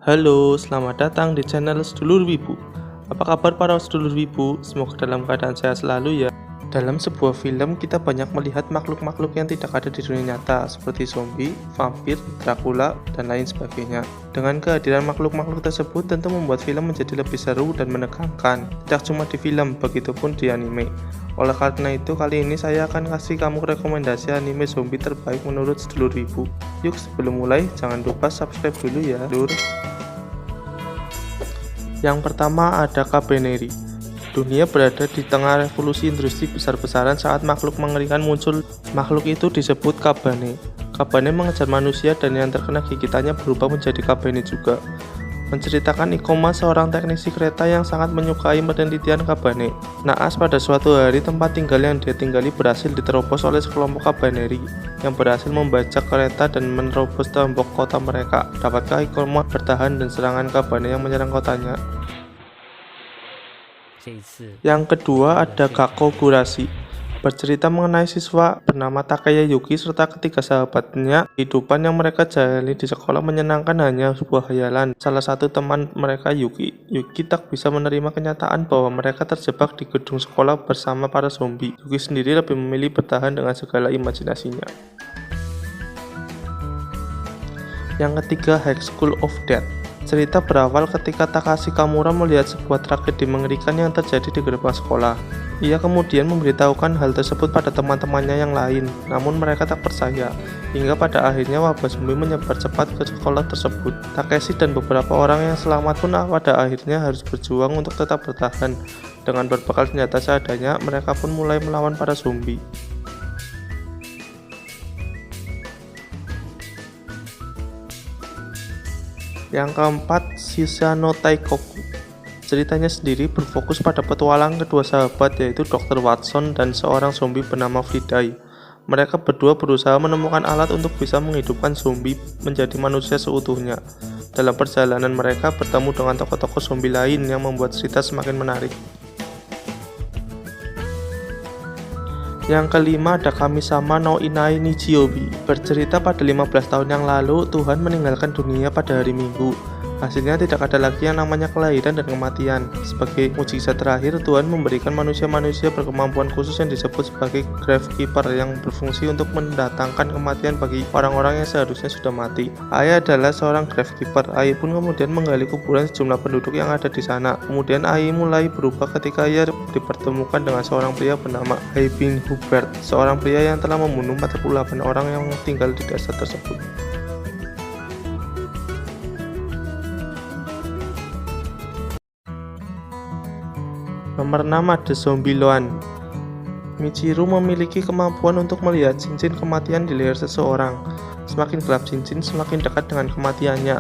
Halo, selamat datang di channel Sedulur Wibu. Apa kabar para sedulur Wibu? Semoga dalam keadaan sehat selalu ya. Dalam sebuah film, kita banyak melihat makhluk-makhluk yang tidak ada di dunia nyata, seperti zombie, vampir, Dracula, dan lain sebagainya. Dengan kehadiran makhluk-makhluk tersebut tentu membuat film menjadi lebih seru dan menegangkan. Tidak cuma di film, begitupun di anime. Oleh karena itu, kali ini saya akan kasih kamu rekomendasi anime zombie terbaik menurut Sedulur Wibu. Yuk, sebelum mulai, jangan lupa subscribe dulu ya, Lur. Yang pertama ada Kabaneri. Dunia berada di tengah revolusi industri besar-besaran saat makhluk mengerikan muncul. Makhluk itu disebut Kabane. Kabane mengejar manusia dan yang terkena gigitannya berubah menjadi Kabane juga. Menceritakan Ikoma, seorang teknisi kereta yang sangat menyukai penelitian Kabane. Naas pada suatu hari tempat tinggal yang dia tinggali berhasil diterobos oleh sekelompok Kabaneri yang berhasil membajak kereta dan menerobos tembok kota mereka. Dapatkah Ikoma bertahan dan serangan Kabane yang menyerang kotanya? Yang kedua ada Gakogurashi. Bercerita mengenai siswa bernama Takayuki serta ketiga sahabatnya. Kehidupan yang mereka jalani di sekolah menyenangkan hanya sebuah hayalan. Salah satu teman mereka, Yuki tak bisa menerima kenyataan bahwa mereka terjebak di gedung sekolah bersama para zombie. Yuki sendiri lebih memilih bertahan dengan segala imajinasinya. Yang ketiga, High School of Death. Cerita berawal ketika Takashi Kamura melihat sebuah tragedi mengerikan yang terjadi di gerbang sekolah. Ia kemudian memberitahukan hal tersebut pada teman-temannya yang lain, namun mereka tak percaya. Hingga pada akhirnya wabah zombie menyebar cepat ke sekolah tersebut. Takeshi dan beberapa orang yang selamat pun pada akhirnya harus berjuang untuk tetap bertahan. Dengan berbekal senjata seadanya, mereka pun mulai melawan para zombie. Yang keempat, Shishano Taikoku. Ceritanya sendiri berfokus pada petualang kedua sahabat, yaitu Dr. Watson dan seorang zombie bernama Friday. Mereka berdua berusaha menemukan alat untuk bisa menghidupkan zombie menjadi manusia seutuhnya. Dalam perjalanan mereka bertemu dengan tokoh-tokoh zombie lain yang membuat cerita semakin menarik. Yang kelima ada Kamisama no Inai Nichiobi. Bercerita pada 15 tahun yang lalu, Tuhan meninggalkan dunia pada hari Minggu. Hasilnya tidak ada lagi yang namanya kelahiran dan kematian. Sebagai mukjizat terakhir, Tuhan memberikan manusia-manusia berkemampuan khusus yang disebut sebagai Gravekeeper yang berfungsi untuk mendatangkan kematian bagi orang-orang yang seharusnya sudah mati. Ai adalah seorang Gravekeeper. Ai pun kemudian menggali kuburan sejumlah penduduk yang ada di sana. Kemudian Ai mulai berubah ketika ia dipertemukan dengan seorang pria bernama Ai bin Hubert, seorang pria yang telah membunuh 48 orang yang tinggal di desa tersebut. Nomor 6 ada Zombieland. Michiru memiliki kemampuan untuk melihat cincin kematian di leher seseorang. Semakin gelap cincin, semakin dekat dengan kematiannya.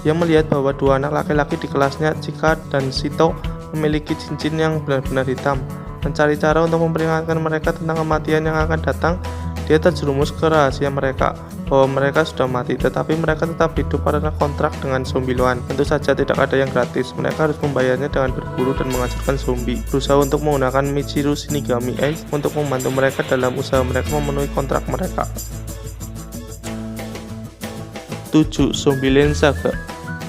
Dia melihat bahwa dua anak laki-laki di kelasnya, Chika dan Shito, memiliki cincin yang benar-benar hitam. Mencari cara untuk memperingatkan mereka tentang kematian yang akan datang, dia terjerumus ke rahasia mereka, bahwa mereka sudah mati, tetapi mereka tetap hidup karena kontrak dengan Zombieland. Tentu saja tidak ada yang gratis, mereka harus membayarnya dengan berburu dan menghancurkan zombie. Berusaha untuk menggunakan Michiru Shinigami Ace untuk membantu mereka dalam usaha mereka memenuhi kontrak mereka. 7. Zombieland Saga.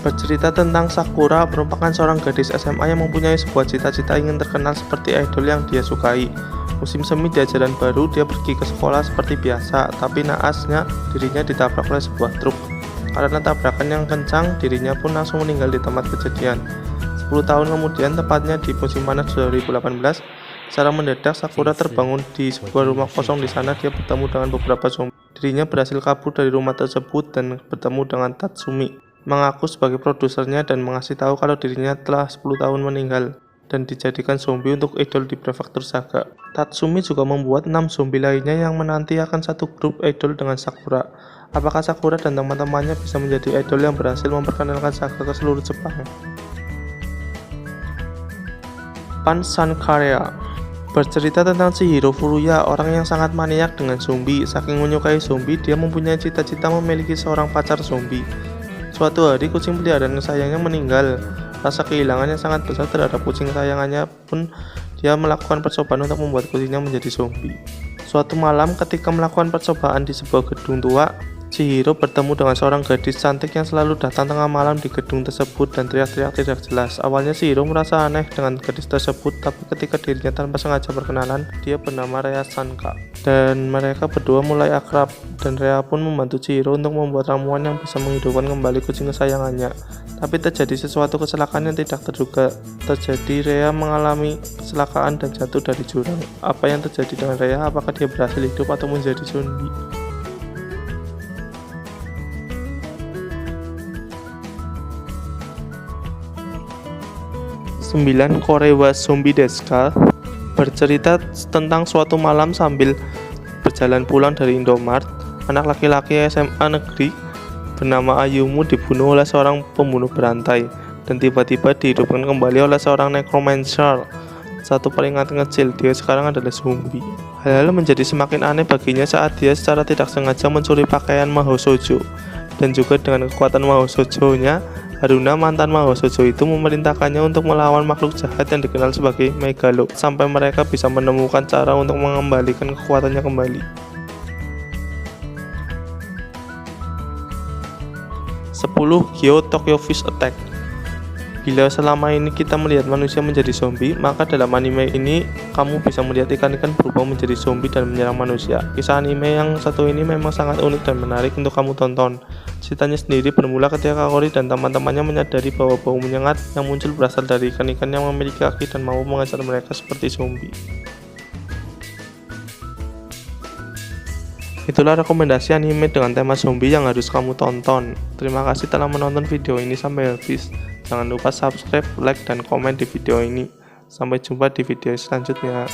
Bercerita tentang Sakura, merupakan seorang gadis SMA yang mempunyai sebuah cita-cita ingin terkenal seperti idol yang dia sukai. Musim semi di ajaran baru, dia pergi ke sekolah seperti biasa, tapi naasnya dirinya ditabrak oleh sebuah truk. Karena tabrakan yang kencang, dirinya pun langsung meninggal di tempat kejadian. 10 tahun kemudian, tepatnya di musim panas 2018, secara mendadak Sakura terbangun di sebuah rumah kosong. Di sana dia bertemu dengan beberapa zombie. Dirinya berhasil kabur dari rumah tersebut dan bertemu dengan Tatsumi, mengaku sebagai produsernya dan mengasih tahu kalau dirinya telah 10 tahun meninggal dan dijadikan zombie untuk idol di prefektur Saga. Tatsumi juga membuat 6 zombie lainnya yang menanti akan satu grup idol dengan Sakura. Apakah Sakura dan teman-temannya bisa menjadi idol yang berhasil memperkenalkan Saga ke seluruh Jepang? Pan Sankarya. Bercerita tentang Chihiro Furuya, orang yang sangat maniak dengan zombie. Saking menyukai zombie, dia mempunyai cita-cita memiliki seorang pacar zombie. Suatu hari, kucing peliharaan kesayangannya meninggal. Rasa kehilangannya sangat besar terhadap kucing kesayangannya pun dia melakukan percobaan untuk membuat kucingnya menjadi zombie. Suatu malam ketika melakukan percobaan di sebuah gedung tua, Chihiro bertemu dengan seorang gadis cantik yang selalu datang tengah malam di gedung tersebut dan teriak-teriak tidak jelas. Awalnya Chihiro merasa aneh dengan gadis tersebut, tapi ketika dirinya tanpa sengaja berkenalan, dia bernama Rea Sanka. Dan mereka berdua mulai akrab, dan Rea pun membantu Chihiro untuk membuat ramuan yang bisa menghidupkan kembali kucing kesayangannya. Tapi terjadi sesuatu kecelakaan yang tidak terduga. Rea mengalami kecelakaan dan jatuh dari jurang. Apa yang terjadi dengan Rea? Apakah dia berhasil hidup atau menjadi zombie? Sembilan Korewa Zombie desu ka? Bercerita tentang suatu malam sambil berjalan pulang dari Indomart, anak laki-laki SMA negeri bernama Ayumu dibunuh oleh seorang pembunuh berantai dan tiba-tiba dihidupkan kembali oleh seorang necromancer. Satu peringatan kecil, dia sekarang adalah zombie. Hal-hal menjadi semakin aneh baginya saat dia secara tidak sengaja mencuri pakaian Mahoshoujo. Dan juga dengan kekuatan Mahoshoujo-nya, Haruna mantan Mahoshoujo itu memerintahkannya untuk melawan makhluk jahat yang dikenal sebagai Megalo sampai mereka bisa menemukan cara untuk mengembalikan kekuatannya kembali. 10 Gyo Tokyo Fish Attack. Bila selama ini kita melihat manusia menjadi zombie, maka dalam anime ini kamu bisa melihat ikan-ikan berubah menjadi zombie dan menyerang manusia. Kisah anime yang satu ini memang sangat unik dan menarik untuk kamu tonton. Ceritanya sendiri bermula ketika Kakori dan teman-temannya menyadari bahwa bau menyengat yang muncul berasal dari ikan-ikan yang memiliki kaki dan mampu mengejar mereka seperti zombie. Itulah rekomendasi anime dengan tema zombie yang harus kamu tonton. Terima kasih telah menonton video ini sampai habis. Jangan lupa subscribe, like, dan komen di video ini. Sampai jumpa di video selanjutnya.